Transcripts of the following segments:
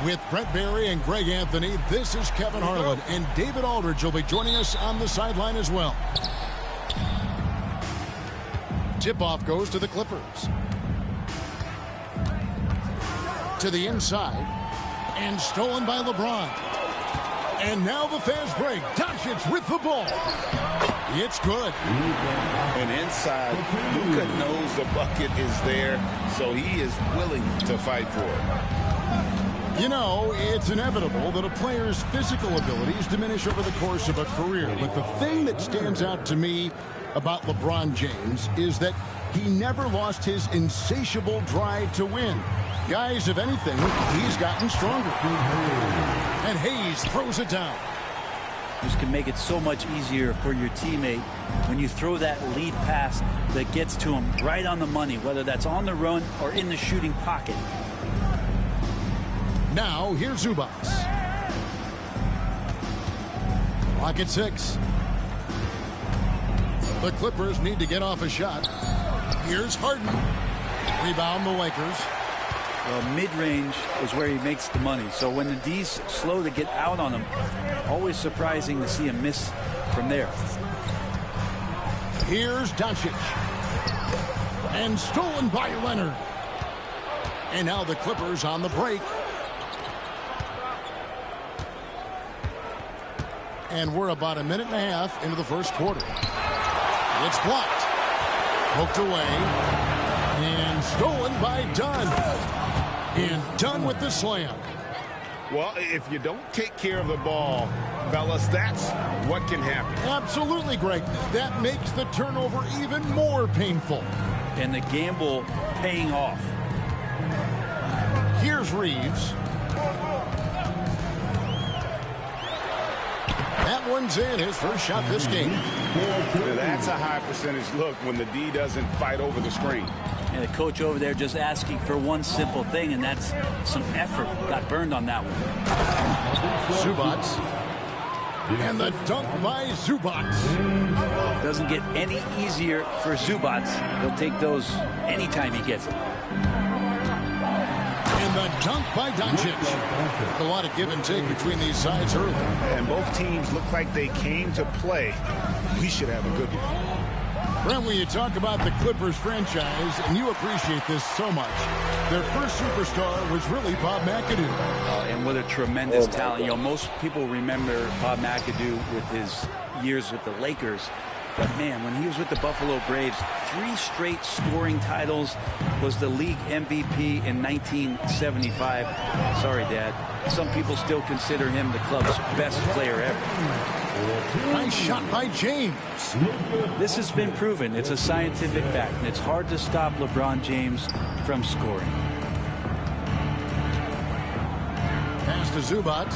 With Brett Barry and Greg Anthony, this is Kevin Harlan, and David Aldridge will be joining us on the sideline as well. Tip-off goes to the Clippers. To the inside, and stolen by LeBron. And now the fast break. Doncic with the ball. It's good. And inside, Luka knows the bucket is there, so he is willing to fight for it. You know, it's inevitable that a player's physical abilities diminish over the course of a career. But the thing that stands out to me about LeBron James is that he never lost his insatiable drive to win. Guys, if anything, he's gotten stronger. And Hayes throws it down. This can make it so much easier for your teammate when you throw that lead pass that gets to him right on the money, whether that's on the run or in the shooting pocket. Now, here's Zubac. Clock at 6. The Clippers need to get off a shot. Here's Harden. Rebound the Lakers. Well, mid-range is where he makes the money. So when the D's slow to get out on him, always surprising to see him miss from there. Here's Doncic. And stolen by Leonard. And now the Clippers on the break. And we're about a minute and a half into the first quarter. It's blocked. Poked away. And stolen by Dunn. And done with the slam. Well, if you don't take care of the ball, fellas, that's what can happen. Absolutely, Greg. That makes the turnover even more painful. And the gamble paying off. Here's Reeves. That one's in, his first shot this game. That's a high percentage look when the D doesn't fight over the screen. And the coach over there just asking for one simple thing, and that's some effort. Got burned on that one. Zubac. And the dunk by Zubac. Doesn't get any easier for Zubac. He'll take those anytime he gets it. And the dunk by Doncic. A lot of give and take between these sides early. And both teams look like they came to play. We should have a good one. Brent, when you talk about the Clippers franchise, and you appreciate this so much, their first superstar was really Bob McAdoo. And what a tremendous talent. You know, most people remember Bob McAdoo with his years with the Lakers. But, man, when he was with the Buffalo Braves, 3 straight scoring titles, was the league MVP in 1975. Sorry, Dad. Some people still consider him the club's best player ever. Nice shot by James. This has been proven. It's a scientific fact, and it's hard to stop LeBron James from scoring. Pass to Zubac.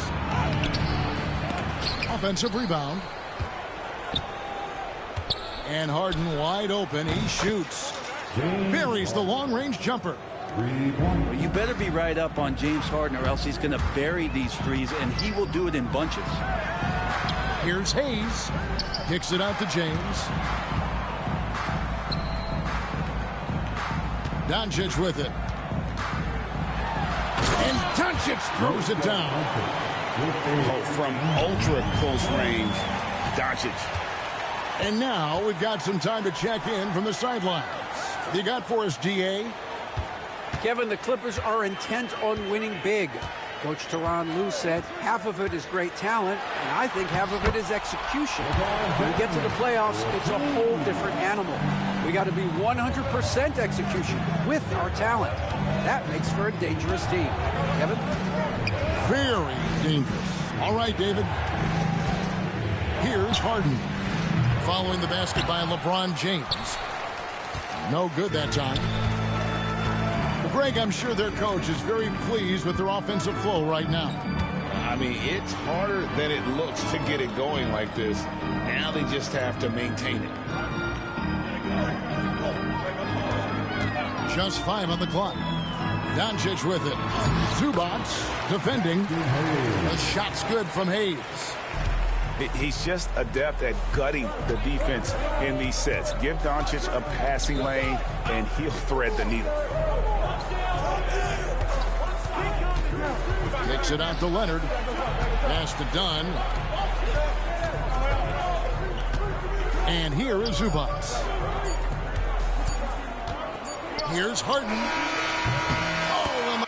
Offensive rebound. And Harden wide open. He shoots. Buries the long-range jumper. Well, you better be right up on James Harden, or else he's going to bury these threes, and he will do it in bunches. Here's Hayes. Kicks it out to James. Doncic with it. And Doncic throws it down. Oh, from ultra close range, Doncic. And now we've got some time to check in from the sidelines. You got for us, DA? Kevin, the Clippers are intent on winning big. Coach Tyronn Lue said half of it is great talent, and I think half of it is execution. When we get to the playoffs, it's a whole different animal. We got to be 100% execution with our talent. That makes for a dangerous team. Kevin? Very dangerous. All right, David. Here's Harden. Following the basket by LeBron James. No good that time. Well, Greg, I'm sure their coach is very pleased with their offensive flow right now. I mean, it's harder than it looks to get it going like this. Now they just have to maintain it. Just 5 on the clock. Doncic with it. Zubac defending. The shot's good from Hayes. He's just adept at gutting the defense in these sets. Give Doncic a passing lane, and he'll thread the needle. Kicks Kicks it out to Leonard. Pass to Dunn. And here is Zubats. Here's Harden. Oh, and the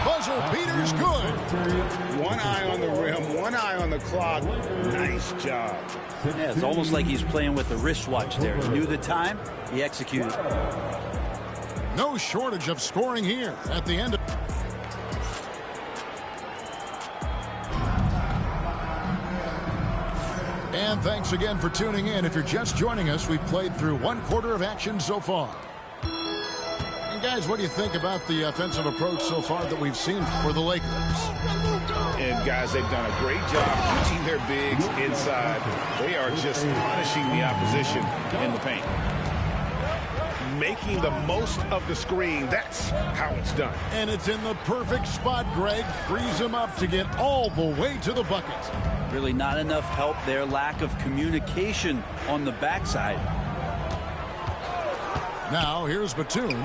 buzzer beater's good. One eye on the rim, one eye on the clock. Nice job. Yeah, it's almost like he's playing with the wristwatch there. He knew the time, he executed. No shortage of scoring here at the end of. And thanks again for tuning in. If you're just joining us, we've played through 1/4 of action so far. And guys, what do you think about the offensive approach so far that we've seen for the Lakers? And guys, they've done a great job teaching their bigs inside. They are just punishing the opposition in the paint. Making the most of the screen. That's how it's done. And it's in the perfect spot, Greg. Frees him up to get all the way to the bucket. Really not enough help there. Lack of communication on the backside. Now here's Batum.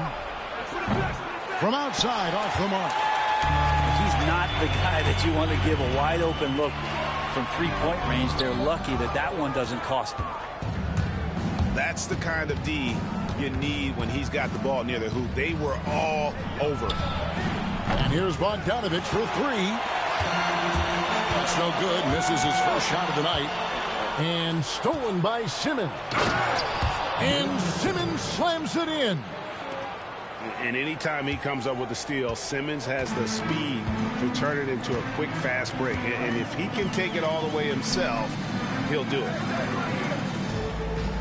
From outside, off the mark. He's not the guy that you want to give a wide open look from three-point range. They're lucky that that one doesn't cost them. That's the kind of D you need when he's got the ball near the hoop. They were all over. And here's Bogdanovich for three. That's no good. Misses his first shot of the night. And stolen by Simmons. And Simmons slams it in. And anytime he comes up with a steal, Simmons has the speed to turn it into a quick, fast break. And if he can take it all the way himself, he'll do it.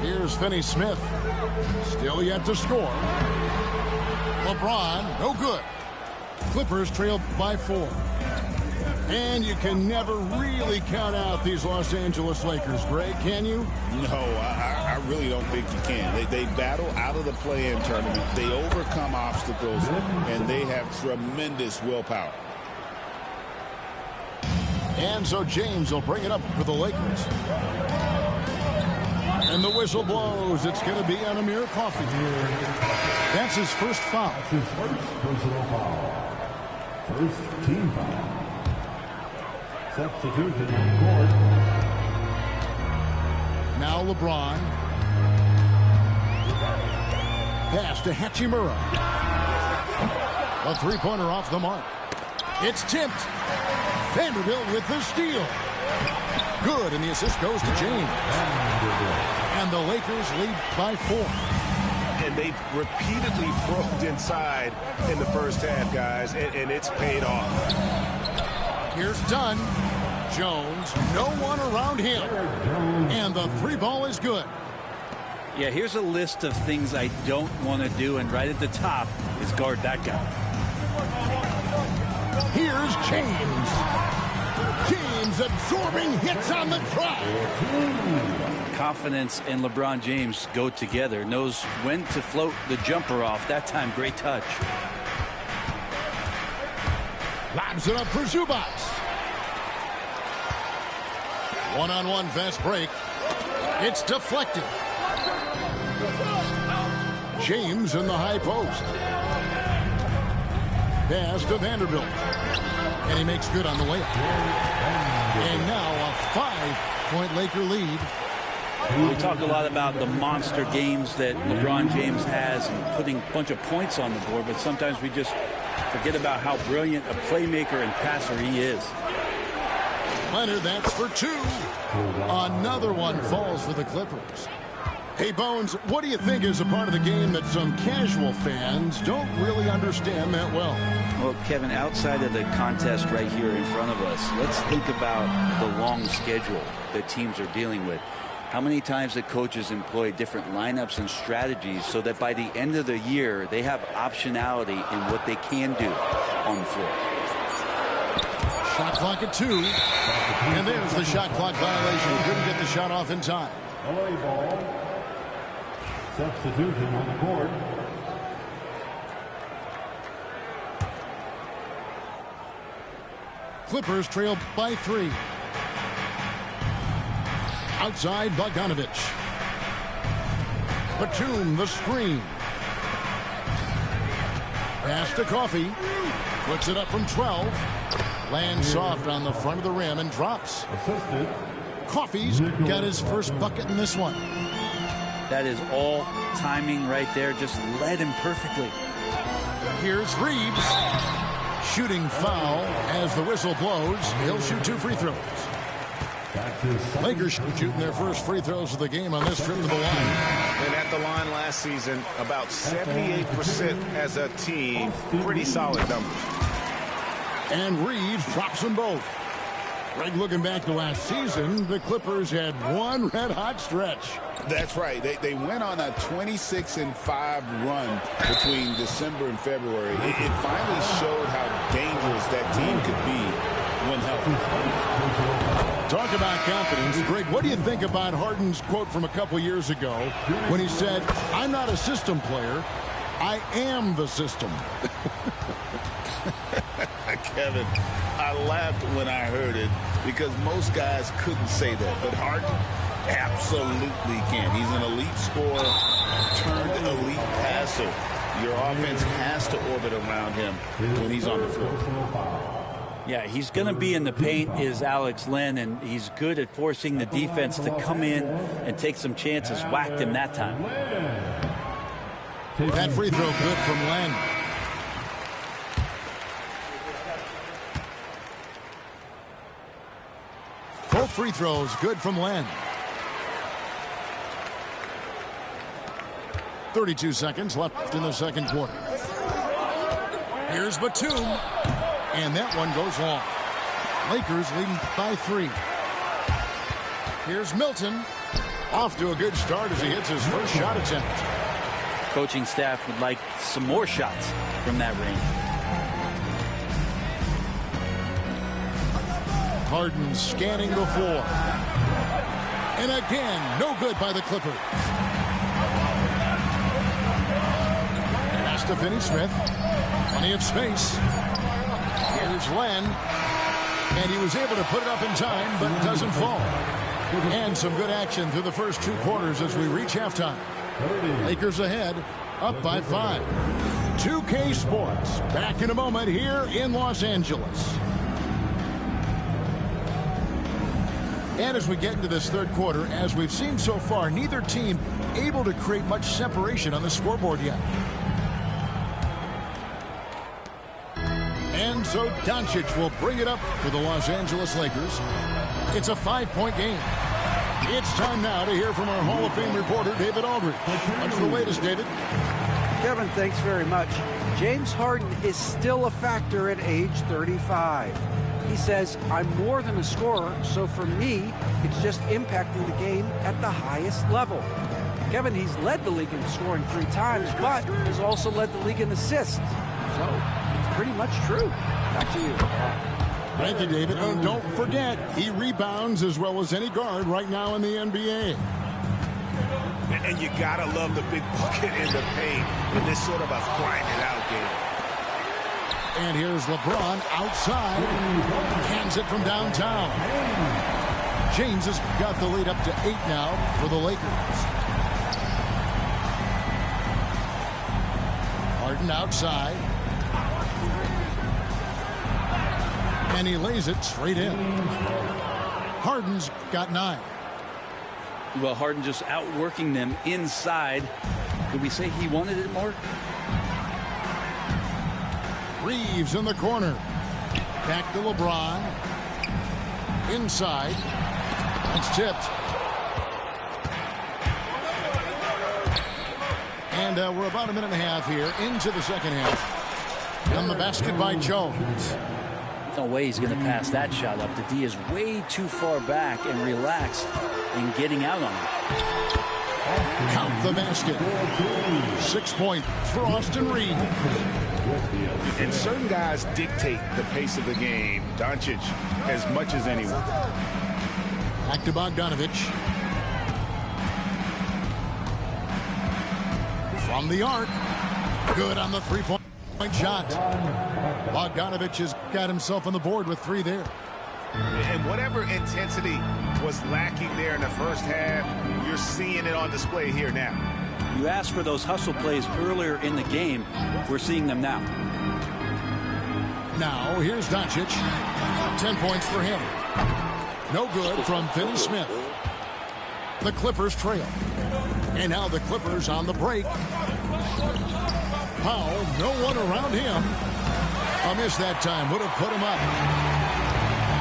Here's Finney-Smith. Still yet to score. LeBron, no good. Clippers trail by 4. And you can never really count out these Los Angeles Lakers, Greg, can you? No, I really don't think you can. They battle out of the play-in tournament. They overcome obstacles, and they have tremendous willpower. And so James will bring it up for the Lakers. And the whistle blows. It's going to be on Amir Coffey. That's his first foul. That's his first personal foul. First team foul. Substitution on the court. Now LeBron. Pass to Hachimura. A three-pointer off the mark. It's tipped. Vanderbilt with the steal. Good, and the assist goes to James. And the Lakers lead by 4. And they've repeatedly probed inside in the first half, guys, and it's paid off. Here's Dunn. Jones, no one around him. And the three ball is good. Yeah, here's a list of things I don't want to do, and right at the top is guard that guy. Here's James. James absorbing hits on the drive. Confidence and LeBron James go together. Knows when to float the jumper off. That time, great touch. Lobs it up for Zubats. One-on-one fast break. It's deflected. James in the high post. Pass to Vanderbilt. And he makes good on the layup. And now a 5-point Laker lead. We talk a lot about the monster games that LeBron James has and putting a bunch of points on the board, but sometimes we just forget about how brilliant a playmaker and passer he is. Leonard, that's for 2. Another one falls for the Clippers. Hey, Bones, what do you think is a part of the game that some casual fans don't really understand that well? Well, Kevin, outside of the contest right here in front of us, let's think about the long schedule that teams are dealing with. How many times the coaches employ different lineups and strategies so that by the end of the year, they have optionality in what they can do on the floor. Shot clock at 2. And there's the shot clock violation. Couldn't get the shot off in time. LA ball. Substitution on the court. Clippers trail by 3. Outside, Bogdanovich. Batum, the screen. Pass to Coffey. Puts it up from 12. Lands soft on the front of the rim and drops. Coffey's got his first bucket in this one. That is all timing right there. Just led him perfectly. Here's Reeves. Shooting foul as the whistle blows. He'll shoot 2 free throws. Lakers shooting their first free throws of the game on this trip to the line. And at the line last season, about 78% as a team. Pretty solid numbers. And Reeves drops them both. Greg, looking back to last season, the Clippers had one red-hot stretch. That's right. They went on a 26-5 run between December and February. It finally showed how dangerous that team could be when healthy. Talk about confidence. Greg, what do you think about Harden's quote from a couple years ago when he said, "I'm not a system player, I am the system"? Kevin, I laughed when I heard it because most guys couldn't say that, but Harden absolutely can. He's an elite scorer turned elite passer. Your offense has to orbit around him when he's on the floor. Yeah, he's going to be in the paint is Alex Len, and he's good at forcing the defense to come in and take some chances. Whacked him that time. That free throw good from Len. Both free throws good from Len. 32 seconds left in the second quarter. Here's Batum. And that one goes long. Lakers leading by 3. Here's Milton. Off to a good start as he hits his first shot attempt. Coaching staff would like some more shots from that range. Harden scanning the floor. And again, no good by the Clippers. Pass to Finney-Smith. Plenty of space. Here's Len. And he was able to put it up in time, but it doesn't fall. And some good action through the first 2 quarters as we reach halftime. Lakers ahead, up by 5. 2K Sports, back in a moment here in Los Angeles. And as we get into this third quarter, as we've seen so far, neither team able to create much separation on the scoreboard yet. And so Doncic will bring it up for the Los Angeles Lakers. It's a 5-point game. It's time now to hear from our Hall of Fame reporter, David Aldridge. What's the latest, David? Kevin, thanks very much. James Harden is still a factor at age 35. He says, "I'm more than a scorer, so for me, it's just impacting the game at the highest level." Kevin, he's led the league in scoring 3 times, but he's also led the league in assists. So it's pretty much true. Back to you. Thank you, David. Oh, don't forget, he rebounds as well as any guard right now in the NBA. And you gotta love the big bucket in the paint in this sort of a grind-it-out game. And here's LeBron outside. Cans it from downtown. James has got the lead up to 8 now for the Lakers. Harden outside. And he lays it straight in. Harden's got 9. Well, Harden just outworking them inside. Could we say he wanted it more? Reeves in the corner. Back to LeBron. Inside. That's tipped. And we're about a minute and a half here into the second half. And the basket by Jones. No way he's going to pass that shot up. The D is way too far back and relaxed in getting out on him. Count the basket. 6 points for Austin Reeves. And certain guys dictate the pace of the game. Doncic as much as anyone. Back to Bogdanovich. From the arc. Good on the 3-point shot. Bogdanovich has got himself on the board with 3 there. And whatever intensity was lacking there in the first half, you're seeing it on display here now. You asked for those hustle plays earlier in the game. We're seeing them now. Now, here's Doncic. 10 points for him. No good from Finney Smith. The Clippers trail. And now the Clippers on the break. Powell, no one around him. A miss that time. Would have put him up.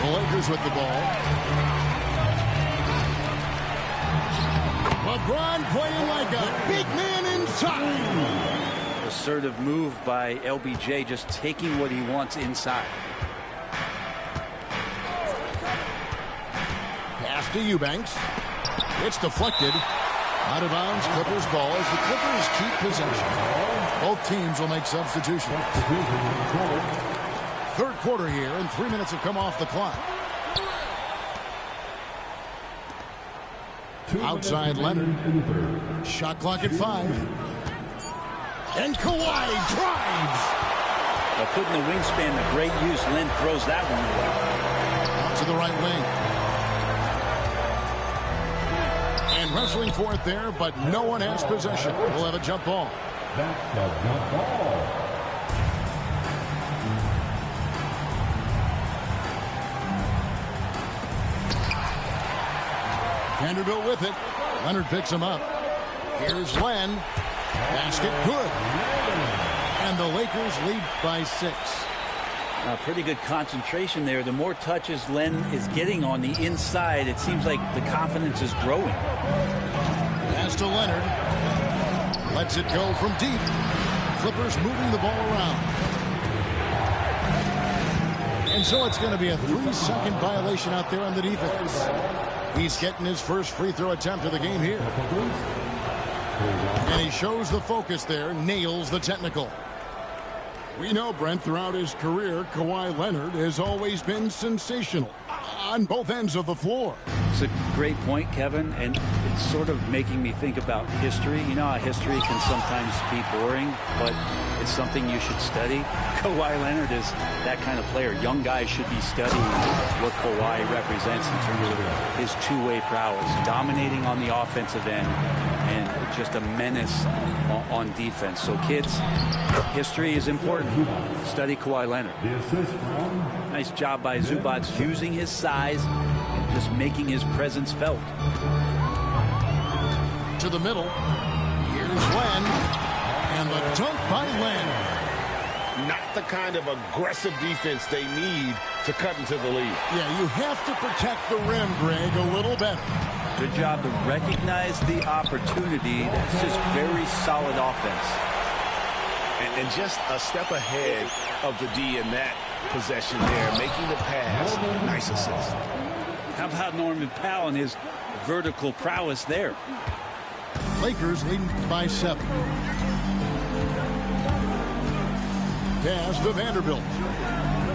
The Lakers with the ball. LeBron playing like a big man inside. Assertive move by LBJ, just taking what he wants inside. Pass to Eubanks. It's deflected. Out of bounds, Clippers ball as the Clippers keep possession. Both teams will make substitutions. Third quarter here, and 3 minutes have come off the clock. Outside Leonard. Shot clock at 5. And Kawhi drives. Putting the wingspan to great use. Len throws that one away. Out to the right wing. And wrestling for it there, but no one has possession. We'll have a jump ball. That's a jump ball. Vanderbilt with it. Leonard picks him up. Here's Len. Basket good. And the Lakers lead by 6. Pretty good concentration there. The more touches Len is getting on the inside, it seems like the confidence is growing. Pass to Leonard. Lets it go from deep. Clippers moving the ball around. And so it's going to be a 3-second violation out there on the defense. He's getting his first free throw attempt of the game here. And he shows the focus there, nails the technical. We know, Brent, throughout his career, Kawhi Leonard has always been sensational on both ends of the floor. It's a great point, Kevin, and it's sort of making me think about history. You know how history can sometimes be boring, but it's something you should study. Kawhi Leonard is that kind of player. Young guys should be studying what Kawhi represents in terms of his two-way prowess, dominating on the offensive end, and just a menace on defense. So kids, history is important. Study Kawhi Leonard. Nice job by Zubac using his size and just making his presence felt. To the middle. Here's Len. And the dunk by Len. Not the kind of aggressive defense they need to cut into the lead. Yeah, you have to protect the rim, Greg, a little better. Good job to recognize the opportunity. That's just very solid offense. And just a step ahead of the D in that possession there, making the pass. Nice assist. How about Norman Powell and his vertical prowess there? Lakers leading by 7. Pass to Vanderbilt.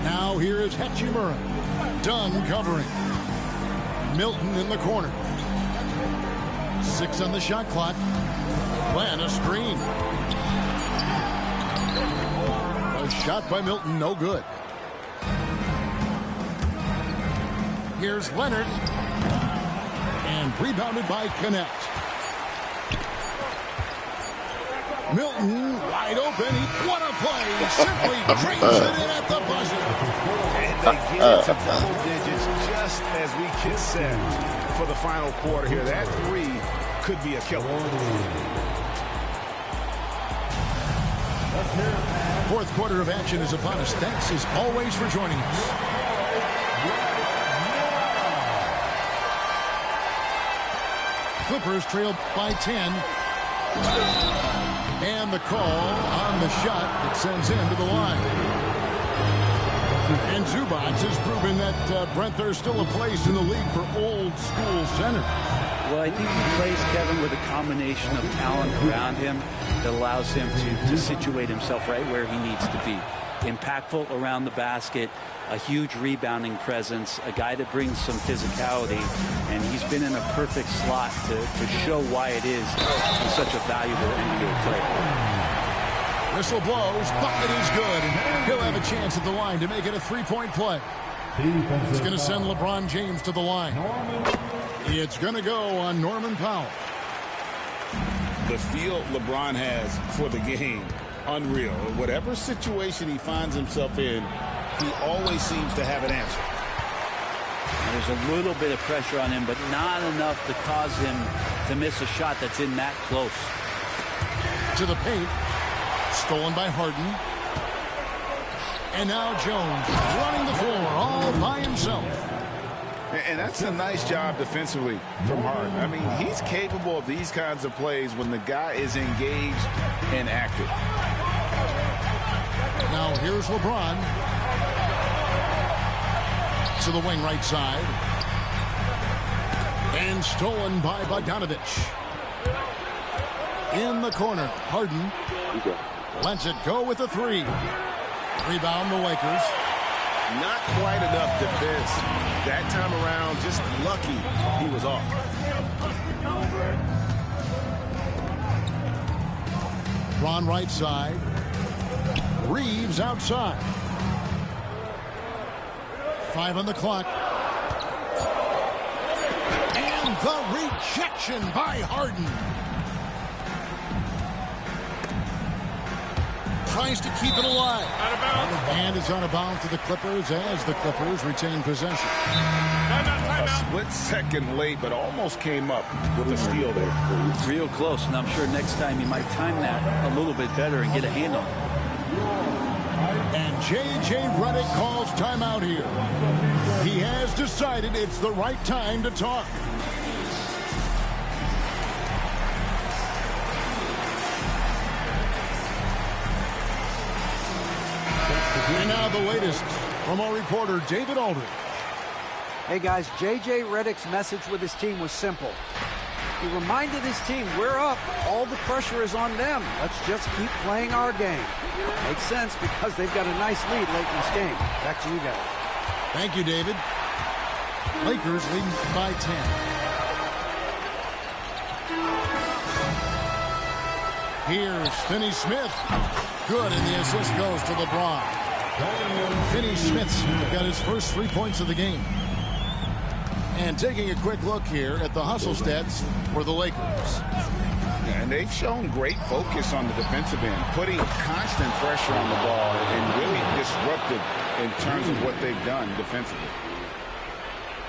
Now here is Hachimura. Dunn covering. Milton in the corner. 6 on the shot clock. Plan a screen. A shot by Milton, no good. Here's Leonard. And rebounded by Connect. Milton wide open. What a play. Simply drains it in at the buzzer. And they get into double digits just as we get set for the final quarter here. That 3 could be a killer. Fourth quarter of action is upon us. Thanks as always for joining us. Clippers trail by 10. And the call on the shot that sends him to the line. And Zubac has proven that, Brent, there's still a place in the league for old school centers. Well, I think he plays, Kevin, with a combination of talent around him that allows him to situate himself right where he needs to be. Impactful around the basket, a huge rebounding presence, a guy that brings some physicality, and he's been in a perfect slot to show why it is he's such a valuable NBA player. Whistle blows, bucket is good, and he'll have a chance at the line to make it a 3-point play. It's going to send LeBron James to the line. It's going to go on Norman Powell. The feel LeBron has for the game, unreal. Whatever situation he finds himself in, he always seems to have an answer. There's a little bit of pressure on him, but not enough to cause him to miss a shot that's in that close. To the paint. Stolen by Harden. And now Jones running the floor all by himself. And that's a nice job defensively from Harden. I mean, he's capable of these kinds of plays when the guy is engaged and active. Now here's LeBron. To the wing right side. And stolen by Bogdanovich. In the corner, Harden lets it go with a three. Rebound the Lakers. Not quite enough defense. That time around, just lucky he was off. Ron right side. Reeves outside. 5 on the clock. And the rejection by Harden. Tries to keep it alive. And it's out of bounds to the Clippers as the Clippers retain possession. A split second late, but almost came up with a steal there. Real close, and I'm sure next time he might time that a little bit better and get a hand on it. And J.J. Redick calls timeout here. He has decided it's the right time to talk. And now the latest from our reporter, David Aldridge. Hey, guys, J.J. Redick's message with his team was simple. He reminded his team, we're up. All the pressure is on them. Let's just keep playing our game. Makes sense because they've got a nice lead late in this game. Back to you guys. Thank you, David. Lakers leading by 10. Here's Finney-Smith. Good, and the assist goes to LeBron. Finney-Smith's got his first 3 points of the game. And taking a quick look here at the hustle stats for the Lakers. And they've shown great focus on the defensive end, putting constant pressure on the ball and really disruptive in terms of what they've done defensively.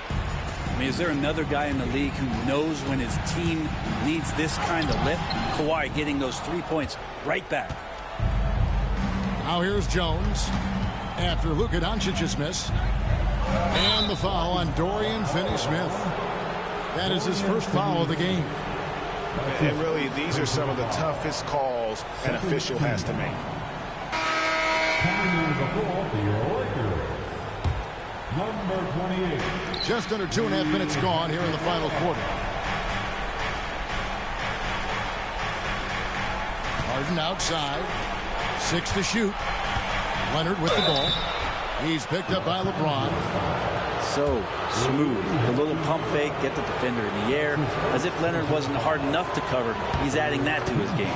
I mean, is there another guy in the league who knows when his team needs this kind of lift? Kawhi getting those 3 points right back. Now here's Jones after Luka Doncic's miss. And the foul on Dorian Finney-Smith. That is his first foul of the game. And really, these are some of the toughest calls an official has to make. Number 28. Just under 2.5 minutes gone here in the final quarter. Harden outside. 6 to shoot. Leonard with the ball. He's picked up by LeBron. So smooth. A little pump fake, get the defender in the air. As if Leonard wasn't hard enough to cover, he's adding that to his game.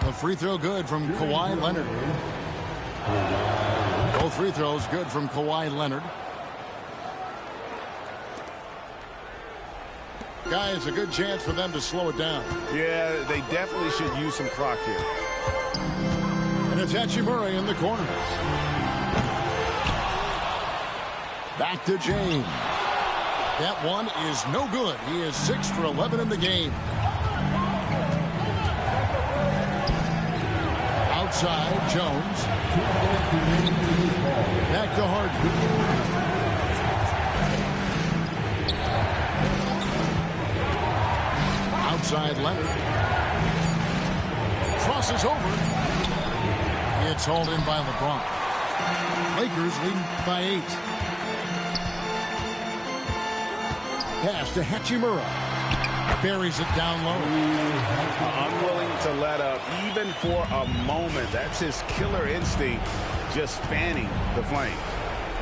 A free throw good from Kawhi Leonard. Both free throws good from Kawhi Leonard. Guys, a good chance for them to slow it down. Yeah, they definitely should use some clock here. And it's Hachimura in the corner. Back to James. That one is no good. He is 6 for 11 in the game. Outside, Jones. Back to Harden. Outside, Leonard. Crosses over. It's hauled in by LeBron. Lakers leading by 8. Pass to Hachimura. Buries it down low. Unwilling to let up even for a moment. That's his killer instinct, just fanning the flame.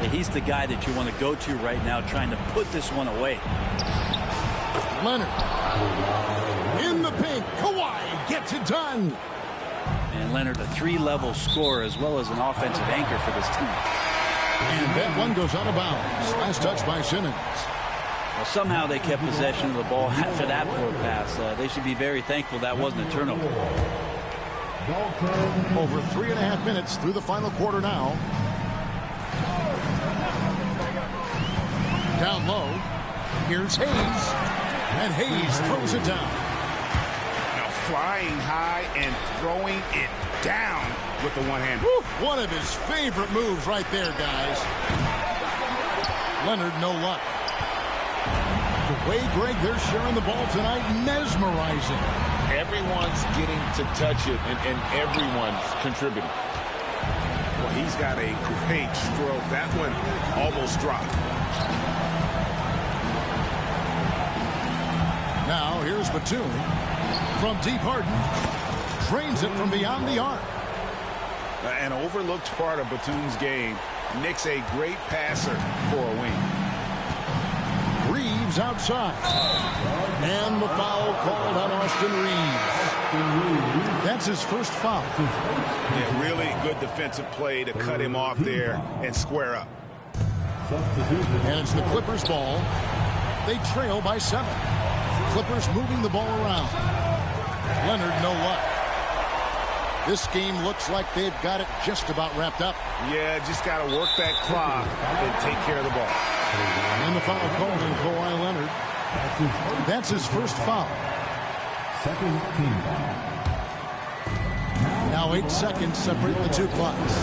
Yeah, he's the guy that you want to go to right now, trying to put this one away. Leonard. In the paint. Kawhi gets it done. And Leonard, a 3-level scorer as well as an offensive anchor for this team. And that one goes out of bounds. Last touch by Simmons. Well, somehow they kept possession of the ball after that poor pass. They should be very thankful that wasn't a turnover. Over 3.5 minutes through the final quarter now. Down low. Here's Hayes. And Hayes throws it down. Now flying high and throwing it down with the one-hander. One of his favorite moves right there, guys. Leonard, no luck. The way, Greg, they're sharing the ball tonight, mesmerizing. Everyone's getting to touch it, and everyone's contributing. Well, he's got a great stroke. That one almost dropped. Now, here's Batum. From deep, Harden. Drains it from beyond the arc. An overlooked part of Batum's game. Nick's a great passer for a wing. Reeves outside. And the foul called on Austin Reeves. That's his first foul. Yeah, really good defensive play to cut him off there and square up. And it's the Clippers' ball. They trail by 7. Clippers moving the ball around. Leonard, no luck. This game looks like they've got it just about wrapped up. Yeah, just got to work that clock and take care of the ball. And the foul called on Kawhi Leonard. That's his first foul. Second team foul. Now 8 seconds separate the two clocks.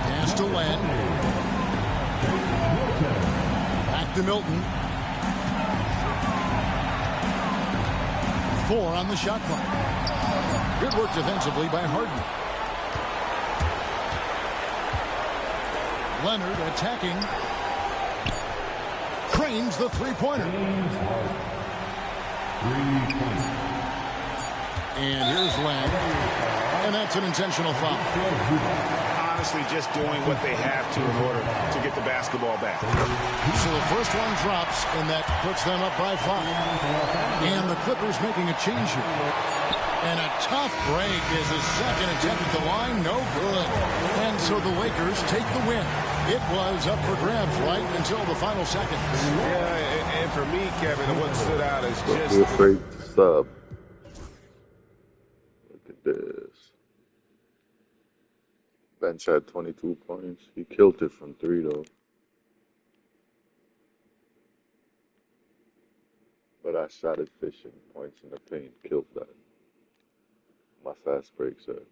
Pass to Len. Back to Milton. 4 on the shot clock. Good work defensively by Harden. Leonard attacking. Cranes the three-pointer. And here's Len. And that's an intentional foul. Honestly, just doing what they have to in order to get the basketball back. So the first one drops, and that puts them up by 5. And the Clippers making a change here. And a tough break is his second attempt at the line. No good. And so the Lakers take the win. It was up for grabs right until the final seconds. Yeah, and for me, Kevin, what stood out is just... Feel free to sub. Look at this. Bench had 22 points. He killed it from 3, though. But I shot it fishing. Points in the paint. Killed that. My fast break set.